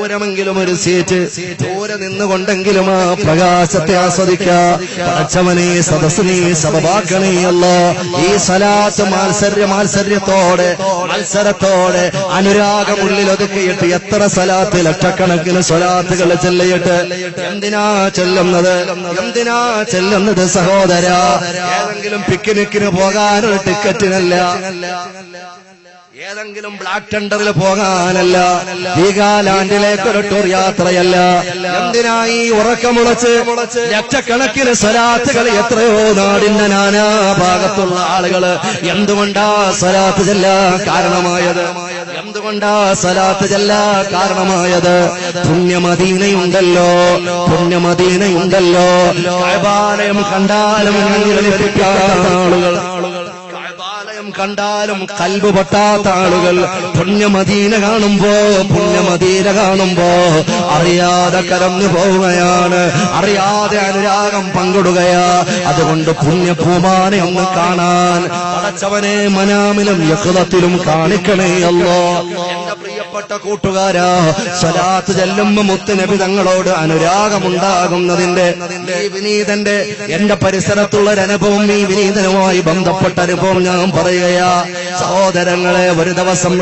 ദൂരമെങ്കിലും ഒരു സീറ്റ്, ദൂരെ നിന്നുകൊണ്ടെങ്കിലും ആ പ്രകാശത്തെ ആസ്വദിക്കാം. പടച്ചവനെ സദസ്സിനെ സബബാക്കണേ അല്ലാ. ഈ സലാത്ത് മത്സരത്തോടെ അനുരാഗമുള്ളിൽ ഒതുക്കിയിട്ട് എത്ര സലാത്ത്, ലക്ഷക്കണക്കിന് സ്വലാത്തുകൾ ചെല്ലയിട്ട്. എന്തിനാ ചെല്ലുന്നത് സഹോദര? ഏതെങ്കിലും പിക്നിക്കിന് പോകാനൊരു ടിക്കറ്റിനല്ല, ഏതെങ്കിലും ബ്ലാക്ക് ടെൻഡറിൽ പോകാനല്ല, വീഗാലാൻഡിലേക്കൊരു ടൂർ യാത്രയല്ല. എന്തിനായി ഉറക്കമുളച്ച് ലക്ഷക്കണക്കിന് സ്വലാത്തുകൾ എത്രയോ നാടിന്റെ നാനാഭാഗത്തുള്ള ആളുകള് എന്തുകൊണ്ടാ സ്വലാത്ത് ചെല്ലാൻ കാരണമായത്? പുണ്യമദീനയുണ്ടല്ലോ. കഅബാലയം കണ്ടാലും ആളുകൾ, കണ്ടാലും കൽബ് പൊട്ടാത്ത ആളുകൾ പുണ്യമദീന കാണുമ്പോ അറിയാതെ കരഞ്ഞു പോവുകയാണ്, അറിയാതെ അനുരാഗം പങ്കിടുകയാ. അതുകൊണ്ട് പുണ്യപൂമാനെ ഒന്ന് കാണാൻ പടച്ചവനെ മനാമിലും യഖ്ളത്തിലും കാണിക്കണേ അല്ലാ. എന്റെ പ്രിയപ്പെട്ട കൂട്ടുകാരാ, സ്വലാത്ത് ചെല്ലുമ്പോ മുത്തുനബി തങ്ങളോട് അനുരാഗമുണ്ടാകുന്നതിന്റെ ഈ വിനീതന്റെ എന്റെ പരിസരത്തുള്ളൊരനുഭവം, ഈ വിനീതനുമായി ബന്ധപ്പെട്ട അനുഭവം ഞാൻ പറയുകയാ. സഹോദരങ്ങളെ, ഒരു ദിവസം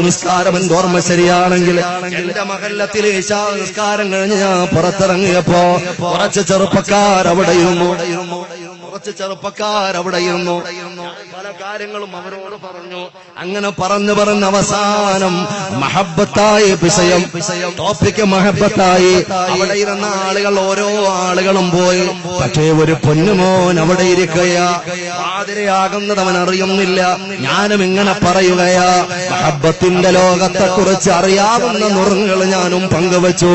നിസ്കാരം എന്റെ ഓർമ്മ ശരിയാണെങ്കിൽ എന്റെ മഹല്ലത്തിൽ ഇശാ നിസ്കാരം കഴിഞ്ഞ് ഞാൻ പുറത്തിറങ്ങിയപ്പോ കുറച്ച് ചെറുപ്പക്കാർ അവിടെ ഇരുന്നു. പല കാര്യങ്ങളും അവരോട് പറഞ്ഞു. അങ്ങനെ പറഞ്ഞു അവസാനം മഹബത്തായി വിഷയം, ടോപ്പിക്ക് മഹബത്തായി. അവിടെ ഇരുന്ന ആളുകൾ, ഓരോ ആളുകളും പോയി. പക്ഷേ ഒരു പൊന്നുമോൻ അവിടെ ഇരിക്കുകയാ. പാതിരയാകുന്നത് അവൻ അറിയുന്നില്ല. ഞാനും ഇങ്ങനെ പറയുകയാ. മഹബത്തിന്റെ ലോകത്തെക്കുറിച്ച് അറിയാവുന്ന നുറുങ്ങുകൾ ഞാനും പങ്കുവച്ചു.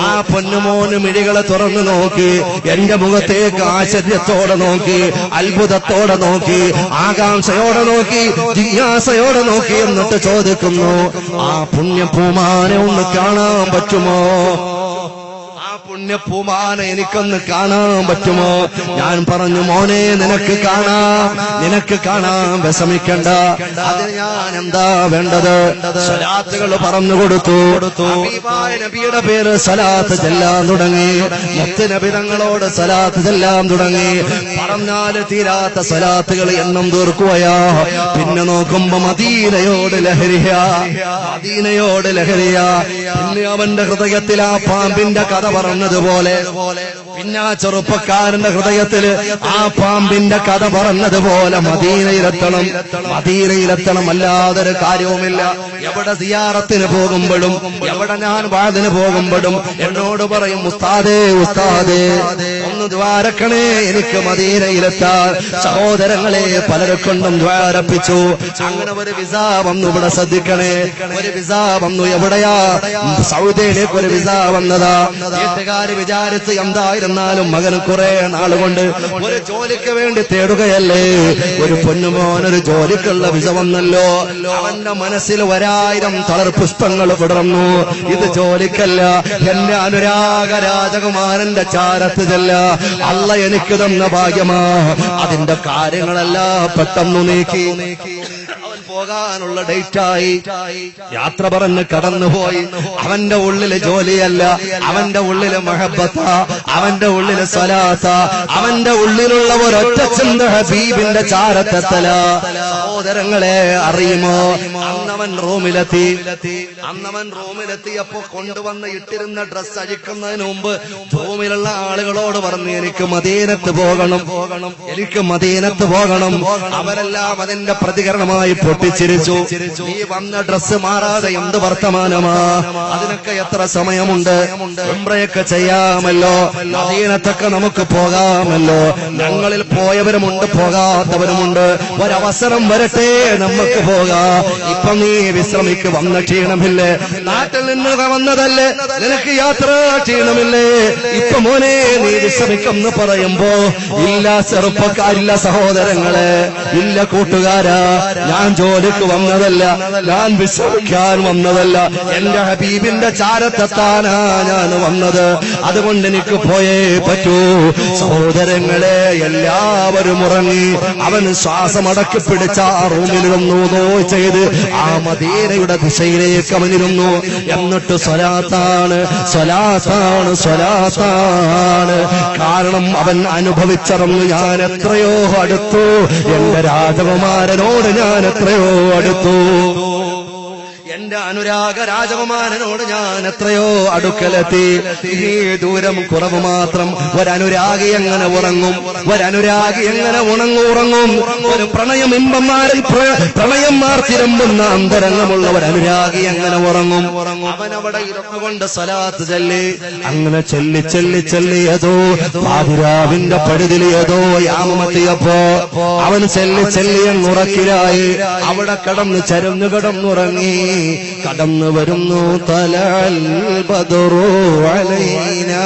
ആ പൊന്നുമോന് മിഴികളെ തുറന്നു നോക്കി, എന്റെ മുഖത്തേക്ക് ആശ്ചര്യത്തോടെ നോക്കി, അത്ഭുതത്തോടെ നോക്കി, ആകാംക്ഷയോടെ നോക്കി, ജിജ്ഞാസയോടെ നോക്കി. എന്നിട്ട് ചോദിക്കുന്നു, ആ പുണ്യപൂമാനെ ഒന്ന് കാണാൻ പറ്റുമോ? പുണ്യപൂമാനെ എനിക്കൊന്ന് കാണാൻ പറ്റുമോ? ഞാൻ പറഞ്ഞു, മോനെ നിനക്ക് കാണാൻ വിഷമിക്കണ്ട. അതിന് ഞാൻ എന്താ വേണ്ടത്? സ്വലാത്തുകൾ പറഞ്ഞു കൊടുത്തു. ഹബീബായ നബിയുടെ പേര് സ്വലാത്ത് ചെല്ലാൻ തുടങ്ങി. മുത്ത് നബി തങ്ങളോട് സ്വലാത്ത് ചെല്ലാൻ തുടങ്ങി. പറഞ്ഞാല് തീരാത്ത സ്വലാത്തുകൾ എണ്ണം തീർക്കുകയാ. പിന്നെ നോക്കുമ്പോ മദീനയോട് ലഹരിയാ. പിന്നെ അവന്റെ ഹൃദയത്തിൽ ആ പാമ്പിന്റെ കഥ പറഞ്ഞതുപോലെ, പിന്നെ ആ ചെറുപ്പക്കാരന്റെ ഹൃദയത്തില് ആ പാമ്പിന്റെ കഥ പറഞ്ഞതുപോലെ മദീനയിലെത്തണം, അല്ലാതൊരു കാര്യവുമില്ല. എവിടെ സിയാറത്തിന് പോകുമ്പോഴും, എവിടെ ഞാൻ വാദിന് പോകുമ്പോഴും എന്നോട് പറയും, ഉസ്താദേ ഒന്ന് ദ്വാരക്കണേ, എനിക്ക് മദീനയിലെത്താൻ. സഹോദരങ്ങളെ, പലരെക്കൊണ്ടും ദ്വാരപ്പിച്ചു. അങ്ങനെ ഒരു വിസ വന്നു. ഇവിടെ ശ്രദ്ധിക്കണേ, ഒരു വിസ വന്നു. എവിടെയാ? സൗദിയിലേക്ക് ഒരു വിസ വന്നതാ. വീട്ടുകാര് വിചാരിച്ച് എന്തായിരുന്നാലും മകന് കുറെ നാളുകൊണ്ട് ഒരു ജോലിക്ക് വേണ്ടി തേടുകയല്ലേ. ഒരു പൊന്നുമോനൊരു ജോലിക്കുള്ള വിസ വന്നല്ലോ. അവന്റെ മനസ്സിൽ 1000 തളർപുഷ്പങ്ങൾ വിടർന്നു. ഇത് ജോലിക്കല്ല, എന്റെ അനുരാഗ രാജകുമാരന്റെ ചാരത്ത് ചെല്ല. അള്ള എനിക്ക് തന്ന ഭാഗ്യമാ. അതിന്റെ കാര്യങ്ങളെല്ലാം പെട്ടെന്ന് നീക്കി. പോകാനുള്ള ഡേറ്റായി. യാത്ര പറഞ്ഞ് കടന്നുപോയി. അവന്റെ ഉള്ളില് ജോലിയല്ല, അവന്റെ ഉള്ളില് മഹബത്ത, അവന്റെ ഉള്ളില് സ്വലാത്ത, അവന്റെ ഉള്ളിലുള്ള ഒരൊറ്റ ചിന്ത ഹബീബിന്റെ ചാരത്തെത്തല. സഹോദരങ്ങളെ, അറിയുമോ? അന്നവൻ റൂമിലെത്തിയപ്പോ കൊണ്ടുവന്ന് ഇട്ടിരുന്ന ഡ്രസ് അഴിക്കുന്നതിന് മുമ്പ് റൂമിലുള്ള ആളുകളോട് പറഞ്ഞു, എനിക്ക് മദീനത്ത് പോകണം. അവരെല്ലാം അതിന്റെ പ്രതികരണമായി പൊട്ടിച്ചിരിച്ചു. നീ വന്ന ഡ്രസ്സ് മാറാതെ എന്ത് വർത്തമാനമാ? അതിനൊക്കെ എത്ര സമയമുണ്ട്? ഉംറയൊക്കെ ചെയ്യാമല്ലോ, മദീനത്തൊക്കെ നമുക്ക് പോകാമല്ലോ. ഞങ്ങളിൽ പോയവരുമുണ്ട്, പോകാത്തവരുമുണ്ട്. ഒരവസരം വരട്ടെ, നമുക്ക് പോകാം. ഇപ്പൊ നീ വിശ്രമിക്ക്, വന്ന ക്ഷീണമില്ലേ? നാട്ടിൽ നിന്ന് വന്നതല്ലേ, നിനക്ക് യാത്ര ക്ഷീണമില്ലേ? ഇപ്പൊ മോനെ നീ വിശ്രമിക്കെന്ന് പറയുമ്പോ, ഇല്ല ചെറുപ്പക്കാരില്ല, സഹോദരങ്ങളെ, ഇല്ല കൂട്ടുകാരാ, ഞാൻ ജോലിക്ക് വന്നതല്ല, ഞാൻ വിശ്രമിക്കാൻ വന്നതല്ല, എന്റെ ഹബീബിന്റെ ചാരത്തെത്താനാ ഞാൻ വന്നത്. അതുകൊണ്ട് എനിക്ക് പോയേ പറ്റൂ. സഹോദരങ്ങളെ, എല്ലാവരും ഉറങ്ങി. അവൻ ശ്വാസമടക്കി പിടിച്ച ആ റൂമിലിരുന്നു ചെയ്ത് ആ മദീനയുടെ ദിശയിലേക്ക് അവനിരുന്നു. എന്നിട്ട് സ്വലാത്താണ്, സ്വലാത്താണ്, സ്വലാത്താണ്. കാരണം അവൻ അനുഭവിച്ചറിഞ്ഞു, ഞാൻ എത്രയോ അടുത്തു, എന്റെ രാജകുമാരനോട് ഞാൻ എത്രയോ അടുത്തു, എന്റെ അനുരാഗ രാജകുമാരനോട് ഞാൻ എത്രയോ അടുക്കലെത്തി. ഈ ദൂരം കുറവ് മാത്രം. ഒരനുരാഗി എങ്ങനെ ഉറങ്ങും? ഒരനുരാഗി എങ്ങനെ ഉറങ്ങും? ഒരു പ്രണയം ഇമ്പന്മാരിൽ പ്രണയം മാർത്തിരമ്പുന്ന അന്തരംഗമുള്ള ഒരനുരാഗി എങ്ങനെ ഉറങ്ങും? അവനവിടെ ഇരുന്നുകൊണ്ട് സ്വലാത്ത് ചൊല്ലി, അങ്ങനെ ചൊല്ലി ചൊല്ലി ചൊല്ലിയതോ പാതിരാവിന്റെ പഴുതിലിയതോ യാമമെത്തിയപ്പോ അവൻ ചൊല്ലി ചൊല്ലിയുറക്കിലായി. അവിടെ കടന്ന് ചരഞ്ഞു കിടന്നുറങ്ങി. കടന്നു വരുന്നു തലൽ ബദറു അലൈനാ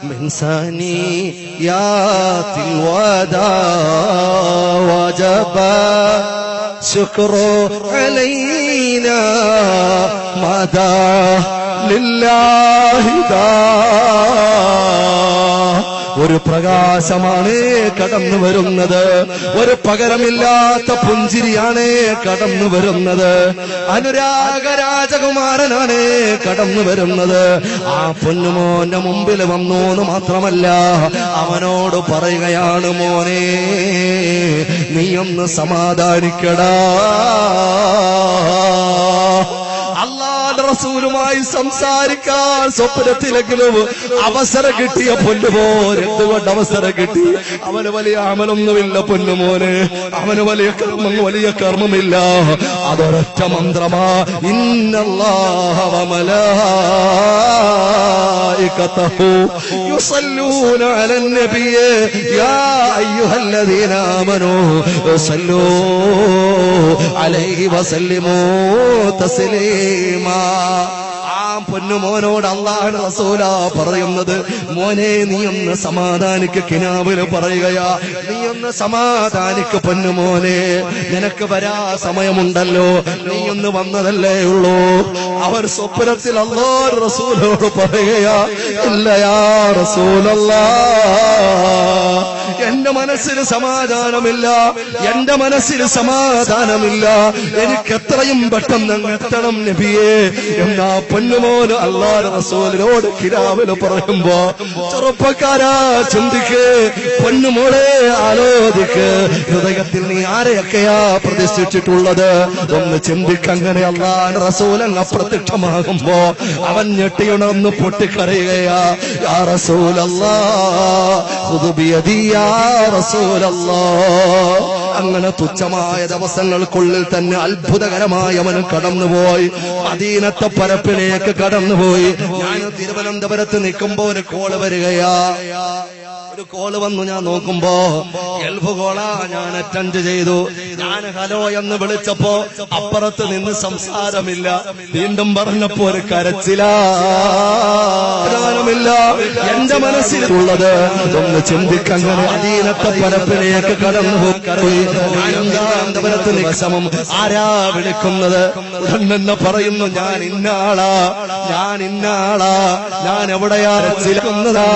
മിൻ സനിയാതിൽ വദാ വജബ ശുക്റു അലൈനാ മദാ ലില്ലാഹി ദാ. ഒരു പ്രകാശമാണ് കടന്നു വരുന്നത്, ഒരു പകരമില്ലാത്ത പുഞ്ചിരിയാണ് കടന്നു വരുന്നത്, അനുരാഗ രാജകുമാരനാണ് കടന്നു വരുന്നത്. ആ പൊന്നുമോന്റെ മുമ്പിൽ വന്നു എന്ന് മാത്രമല്ല, അവനോട് പറയുകയാണ്, മോനെ നീയൊന്ന് സമാധാനിക്കടാ. അല്ലാഹുവിന്റെ റസൂലുമായി സംസാരിക്കാൻ സ്വപ്നത്തിലെങ്കിലും അവസരം കിട്ടിയ പൊന്നുമോൻ. എന്തുകൊണ്ട് അവസരം കിട്ടി? അവന് വലിയ അമലൊന്നുമില്ല പൊന്നുമോന്, അവന് വലിയ കർമ്മമില്ല. അതൊരൊറ്റ മന്ത്രമാ, ഇന്നല്ലാഹ വ മലായികതഹു യുസല്ലൂന അലൻ നബിയ്യ യാ അയ്യുഹല്ലദീന ആമനൂ സല്ലൂ അലൈഹി വസല്ലിമൂ തസ്ലീമാ. ആ പൊന്നുമോനോട് അല്ലാഹുവിന്റെ റസൂലാ പറയുന്നത്, മോനെ നീ ഒന്ന് സമാധാനിക്ക്. കിനാവില് പറയുകയാ, നീ ഒന്ന് സമാധാനിക്ക് പൊന്നുമോനെ, നിനക്ക് വരാ സമയമുണ്ടല്ലോ, നീ ഒന്ന് വന്നതല്ലേ ഉള്ളൂ. അവർ സ്വപ്നത്തിൽ അല്ലാഹുവിന്റെ റസൂലോട് പറയുകയാ, ഇല്ല യാ റസൂലല്ലാഹ്, എന്റെ മനസ്സിന് സമാധാനമില്ല, എന്റെ മനസ്സിന് സമാധാനമില്ല, എനിക്ക് എത്രയും പെട്ടെന്ന് എത്തണം നബിയേ. എന്നാ പൊന്നുമോന് അല്ലാഹുവിന്റെ റസൂലിനോട് കിനാവില് പറയുമ്പോ, ചെറുപ്പക്കാരാ ചിന്തിക്ക്, പൊന്നുമോളെ ആലോചിക്ക്, ഹൃദയത്തിൽ നീ ആരെയൊക്കെയാ പ്രതിഷ്ഠിച്ചിട്ടുള്ളത് ഒന്ന് ചിന്തിക്ക്. അങ്ങനെ അല്ലാഹുവിന്റെ റസൂൽ അങ്ങ് അപ്രത്യക്ഷമാകുമ്പോ അവൻ ഞെട്ടിയുണർന്ന് പൊട്ടിക്കരയുകയാ, യാ റസൂലല്ലാഹ് ഖുദ് ബിയദി യാ റസൂലല്ലാഹ്. അങ്ങനെ തുച്ഛമായ ദിവസങ്ങൾക്കുള്ളിൽ തന്നെ അത്ഭുതകരമായി അവൻ കടന്നുപോയി, മദീനത്തെ പരപ്പിലേക്ക് കടന്നുപോയി. ഞാൻ തിരുവനന്തപുരത്ത് നിൽക്കുമ്പോ ഒരു കോള് വരികയാ. ഒരു കോള് വന്നു, ഞാൻ നോക്കുമ്പോ ഗൾഫ് കോളാ. ഞാൻ അറ്റൻഡ് ചെയ്തു. ഞാൻ ഹലോ എന്ന് വിളിച്ചപ്പോ അപ്പുറത്ത് നിന്ന് സംസാരമില്ല. വീണ്ടും പറഞ്ഞപ്പോ ഒരു കരച്ചിലാമില്ല. എന്റെ മനസ്സിലുള്ളത് ഒന്ന് ചിന്തിക്കങ്ങനെ മദീനത്തെ പരപ്പിലേക്ക് കടന്നുപോയി. തിരുവനന്തപുരത്ത് നിക്ഷമം ആരാ വിളിക്കുന്നത്? ഉടൻ തന്നെ പറയുന്നു, ഞാൻ ഇന്നാളാ, ഞാൻ ഇന്നാളാ, ഞാൻ എവിടെയാ ചിലക്കുന്നതാ.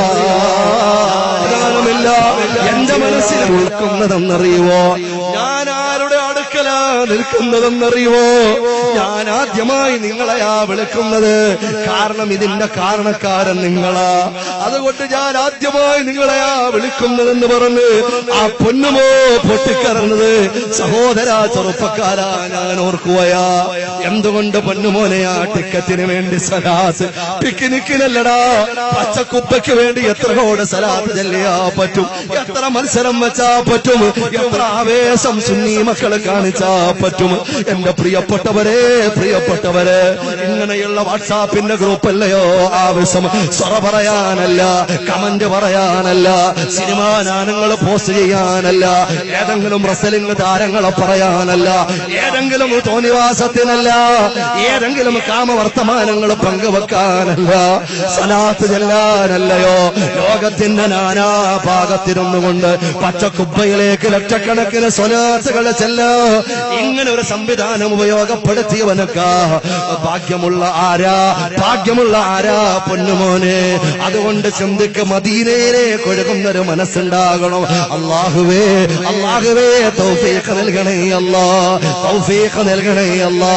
എന്റെ മനസ്സിൽ ഉൾക്കുന്നതെന്നറിയുവോ? ഞാൻ ആരുടെ അടുക്കലാ നിൽക്കുന്നതെന്നറിയുവോ? ഞാൻ ആദ്യമായി നിങ്ങളെയാ വിളിക്കുന്നത്. കാരണം ഇതിന്റെ കാരണക്കാരൻ നിങ്ങളാ. അതുകൊണ്ട് ഞാൻ ആദ്യമായി നിങ്ങളെയാ വിളിക്കുന്നതെന്ന് പറഞ്ഞ് ആ പൊന്നുമോ പൊട്ടിക്കറന്നത്. സഹോദരാ ചെറുപ്പക്കാരാ, ഞാൻ ഓർക്കുകയാ, എന്തുകൊണ്ട് പൊന്നുമോനെയാ ടിക്കറ്റിന് വേണ്ടി സലാത്ത്, പിക്നിക്കിനല്ലടാ പച്ചക്കുപ്പയ്ക്ക് വേണ്ടി എത്ര കോട് സലാത്ത് ചെല്ലിയാ പറ്റും, എത്ര മത്സരം വെച്ചാ പറ്റും, എത്ര ആവേശം സുന്നീ മക്കളെ കാണിച്ചാ പറ്റും. എന്റെ പ്രിയപ്പെട്ടവരെ, പ്രിയപ്പെട്ടവര്, ഇങ്ങനെയുള്ള വാട്സാപ്പിന്റെ ഗ്രൂപ്പല്ലയോ ആവശ്യം? സ്വറ പറയാനല്ല, കമന്റ് പറയാനല്ല, സിനിമാ ഗാനങ്ങൾ പോസ്റ്റ് ചെയ്യാനല്ല, ഏതെങ്കിലും റെസ്ലിംഗ് താരങ്ങളെ പറയാനല്ല, ഏതെങ്കിലും തോന്നിവാസത്തിനല്ല, ഏതെങ്കിലും കാമവർത്തമാനങ്ങൾ പങ്കുവെക്കാനല്ല, സലാത്ത് ചെല്ലാനല്ലയോ? ലോകത്തിന്റെ നാനാഭാഗത്തിരുന്നുകൊണ്ട് പച്ചക്കുബ്ബയിലേക്ക് ലക്ഷക്കണക്കിന് സ്വലാത്തുകൾ ചെല്ലോ. ഇങ്ങനെ ഒരു സംവിധാനം ഉപയോഗപ്പെടുത്തിയവനൊക്കെ ഭാഗ്യമുള്ള ആരാ പൊന്നുമോനെ. അതുകൊണ്ട് ചിന്തിക്ക്, മദീനയിലേക്ക് ഒഴുകുന്നൊരു മനസ്സുണ്ടാകണം. അല്ലാഹുവേ തൗഫീഖ് നൽകണേ അല്ലാ, തൗഫീഖ് നൽകണേ അല്ലാ.